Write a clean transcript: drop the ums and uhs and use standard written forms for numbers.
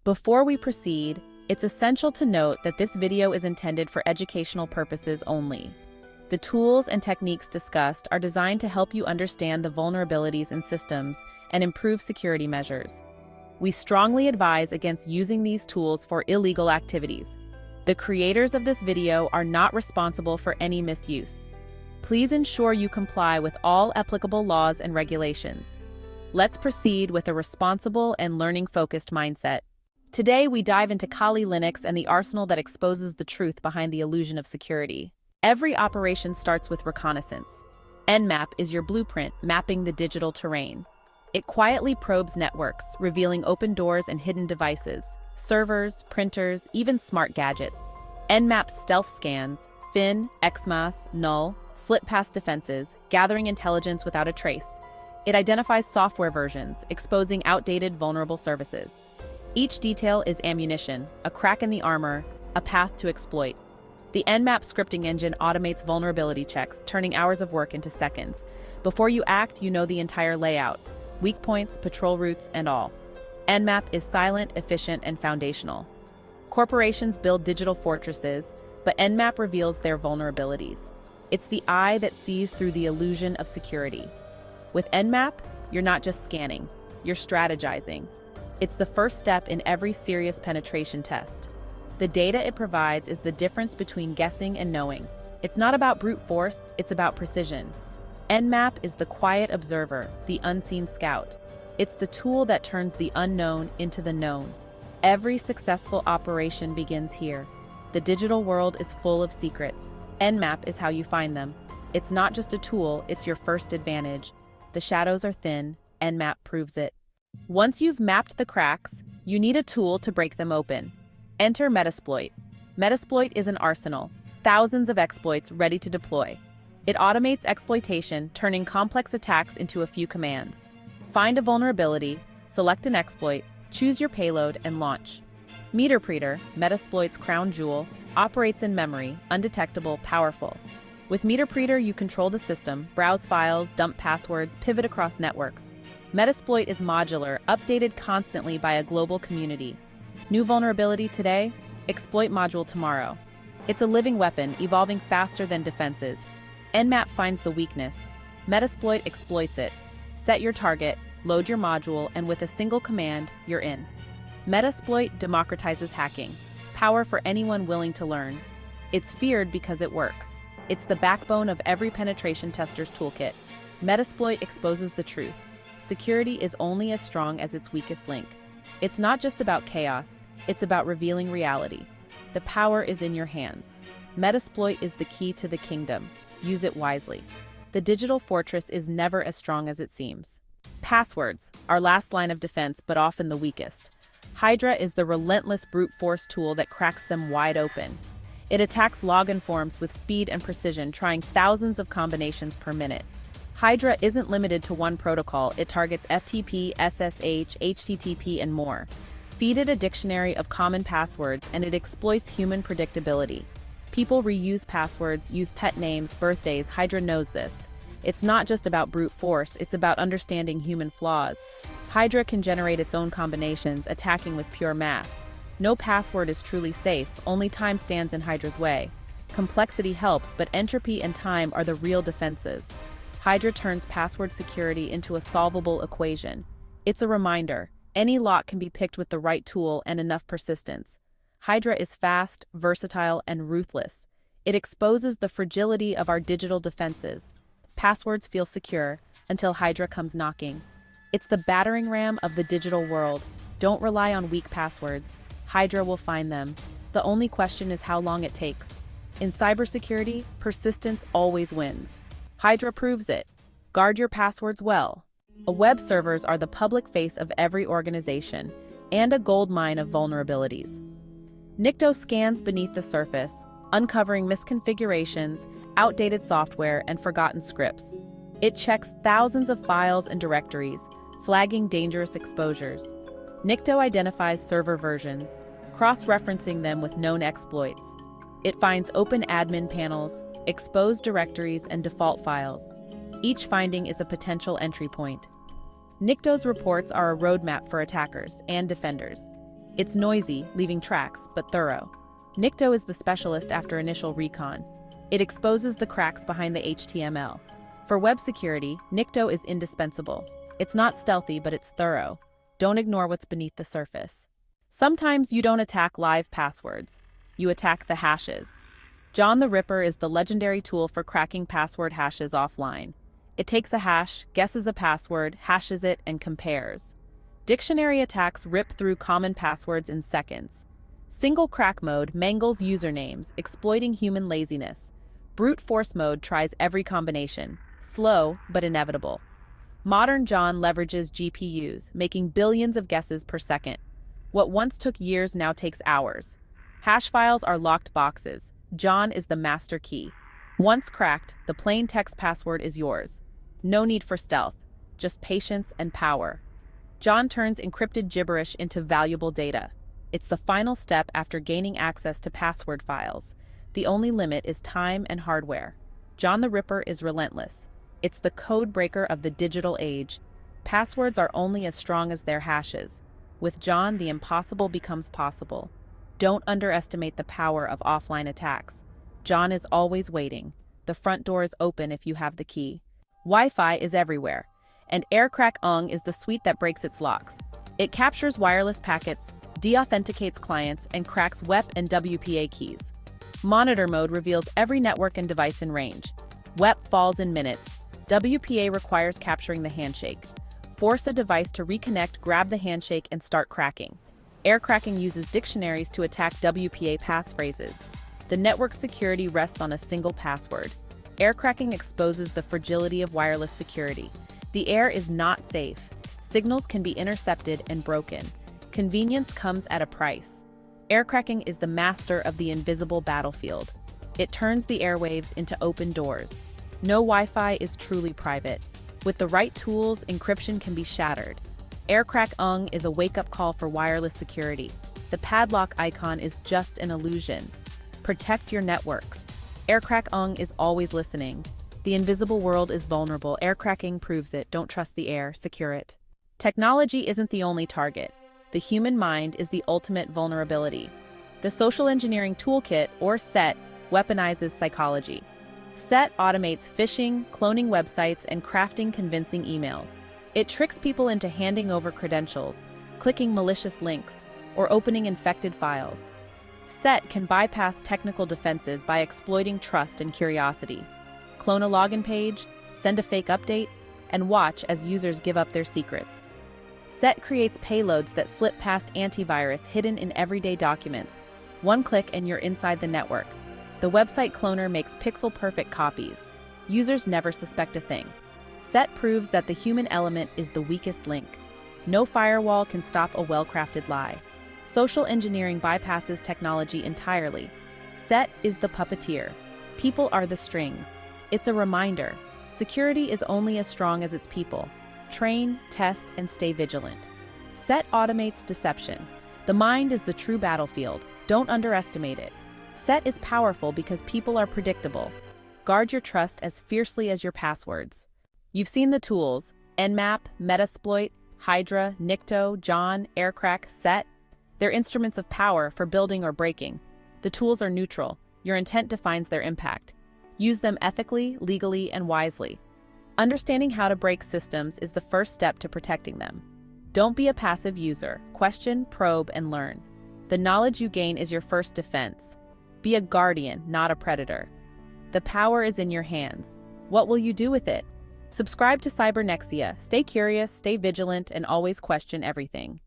Before we proceed, it's essential to note that this video is intended for educational purposes only. The tools and techniques discussed are designed to help you understand the vulnerabilities in systems and improve security measures. We strongly advise against using these tools for illegal activities. The creators of this video are not responsible for any misuse. Please ensure you comply with all applicable laws and regulations. Let's proceed with a responsible and learning-focused mindset. Today, we dive into Kali Linux and the arsenal that exposes the truth behind the illusion of security. Every operation starts with reconnaissance. Nmap is your blueprint, mapping the digital terrain. It quietly probes networks, revealing open doors and hidden devices, servers, printers, even smart gadgets. Nmap's stealth scans, Fin, Xmas, Null, slip past defenses, gathering intelligence without a trace. It identifies software versions, exposing outdated, vulnerable services. Each detail is ammunition, a crack in the armor, a path to exploit. The Nmap scripting engine automates vulnerability checks, turning hours of work into seconds. Before you act, you know the entire layout, weak points, patrol routes, and all. Nmap is silent, efficient, and foundational. Corporations build digital fortresses, but Nmap reveals their vulnerabilities. It's the eye that sees through the illusion of security. With Nmap, you're not just scanning, you're strategizing. It's the first step in every serious penetration test. The data it provides is the difference between guessing and knowing. It's not about brute force, it's about precision. Nmap is the quiet observer, the unseen scout. It's the tool that turns the unknown into the known. Every successful operation begins here. The digital world is full of secrets. Nmap is how you find them. It's not just a tool, it's your first advantage. The shadows are thin, Nmap proves it. Once you've mapped the cracks, you need a tool to break them open. Enter Metasploit. Metasploit is an arsenal, thousands of exploits ready to deploy. It automates exploitation, turning complex attacks into a few commands. Find a vulnerability, select an exploit, choose your payload, and launch. Meterpreter, Metasploit's crown jewel, operates in memory, undetectable, powerful. With Meterpreter, you control the system, browse files, dump passwords, pivot across networks. Metasploit is modular, updated constantly by a global community. New vulnerability today, exploit module tomorrow. It's a living weapon, evolving faster than defenses. Nmap finds the weakness. Metasploit exploits it. Set your target, load your module, and with a single command, you're in. Metasploit democratizes hacking. Power for anyone willing to learn. It's feared because it works. It's the backbone of every penetration tester's toolkit. Metasploit exposes the truth. Security is only as strong as its weakest link. It's not just about chaos, it's about revealing reality. The power is in your hands. Metasploit is the key to the kingdom. Use it wisely. The digital fortress is never as strong as it seems. Passwords, our last line of defense, but often the weakest. Hydra is the relentless brute force tool that cracks them wide open. It attacks login forms with speed and precision, trying thousands of combinations per minute. Hydra isn't limited to one protocol, it targets FTP, SSH, HTTP, and more. Feed it a dictionary of common passwords, and it exploits human predictability. People reuse passwords, use pet names, birthdays. Hydra knows this. It's not just about brute force, it's about understanding human flaws. Hydra can generate its own combinations, attacking with pure math. No password is truly safe, only time stands in Hydra's way. Complexity helps, but entropy and time are the real defenses. Hydra turns password security into a solvable equation. It's a reminder, any lock can be picked with the right tool and enough persistence. Hydra is fast, versatile, and ruthless. It exposes the fragility of our digital defenses. Passwords feel secure until Hydra comes knocking. It's the battering ram of the digital world. Don't rely on weak passwords. Hydra will find them. The only question is how long it takes. In cybersecurity, persistence always wins. Hydra proves it. Guard your passwords well. Web servers are the public face of every organization and a goldmine of vulnerabilities. Nikto scans beneath the surface, uncovering misconfigurations, outdated software, and forgotten scripts. It checks thousands of files and directories, flagging dangerous exposures. Nikto identifies server versions, cross-referencing them with known exploits. It finds open admin panels, exposed directories, and default files. Each finding is a potential entry point. Nikto's reports are a roadmap for attackers and defenders. It's noisy, leaving tracks, but thorough. Nikto is the specialist after initial recon. It exposes the cracks behind the HTML. For web security, Nikto is indispensable. It's not stealthy, but it's thorough. Don't ignore what's beneath the surface. Sometimes you don't attack live passwords. You attack the hashes. John the Ripper is the legendary tool for cracking password hashes offline. It takes a hash, guesses a password, hashes it, and compares. Dictionary attacks rip through common passwords in seconds. Single crack mode mangles usernames, exploiting human laziness. Brute force mode tries every combination. Slow, but inevitable. Modern John leverages GPUs, making billions of guesses per second. What once took years now takes hours. Hash files are locked boxes. John is the master key. Once cracked, the plain text password is yours. No need for stealth, just patience and power. John turns encrypted gibberish into valuable data. It's the final step after gaining access to password files. The only limit is time and hardware. John the Ripper is relentless. It's the code breaker of the digital age. Passwords are only as strong as their hashes. With John, the impossible becomes possible. Don't underestimate the power of offline attacks. John is always waiting. The front door is open if you have the key. Wi-Fi is everywhere, and Aircrack-ng is the suite that breaks its locks. It captures wireless packets, deauthenticates clients, and cracks WEP and WPA keys. Monitor mode reveals every network and device in range. WEP falls in minutes. WPA requires capturing the handshake. Force a device to reconnect, grab the handshake, and start cracking. Aircrack-ng uses dictionaries to attack WPA passphrases. The network security rests on a single password. Aircrack-ng exposes the fragility of wireless security. The air is not safe. Signals can be intercepted and broken. Convenience comes at a price. Aircrack-ng is the master of the invisible battlefield. It turns the airwaves into open doors. No Wi-Fi is truly private. With the right tools, encryption can be shattered. Aircrack-ng is a wake-up call for wireless security. The padlock icon is just an illusion. Protect your networks. Aircrack-ng is always listening. The invisible world is vulnerable. Aircrack-ng proves it. Don't trust the air. Secure it. Technology isn't the only target. The human mind is the ultimate vulnerability. The Social Engineering Toolkit, or SET, weaponizes psychology. SET automates phishing, cloning websites, and crafting convincing emails. It tricks people into handing over credentials, clicking malicious links, or opening infected files. SET can bypass technical defenses by exploiting trust and curiosity. Clone a login page, send a fake update, and watch as users give up their secrets. SET creates payloads that slip past antivirus hidden in everyday documents. One click and you're inside the network. The website cloner makes pixel-perfect copies. Users never suspect a thing. SET proves that the human element is the weakest link. No firewall can stop a well-crafted lie. Social engineering bypasses technology entirely. SET is the puppeteer. People are the strings. It's a reminder. Security is only as strong as its people. Train, test, and stay vigilant. SET automates deception. The mind is the true battlefield. Don't underestimate it. SET is powerful because people are predictable. Guard your trust as fiercely as your passwords. You've seen the tools: Nmap, Metasploit, Hydra, Nikto, John, Aircrack, SET. They're instruments of power for building or breaking. The tools are neutral. Your intent defines their impact. Use them ethically, legally, and wisely. Understanding how to break systems is the first step to protecting them. Don't be a passive user. Question, probe, and learn. The knowledge you gain is your first defense. Be a guardian, not a predator. The power is in your hands. What will you do with it? Subscribe to Cybernexia. Stay curious, stay vigilant, and always question everything.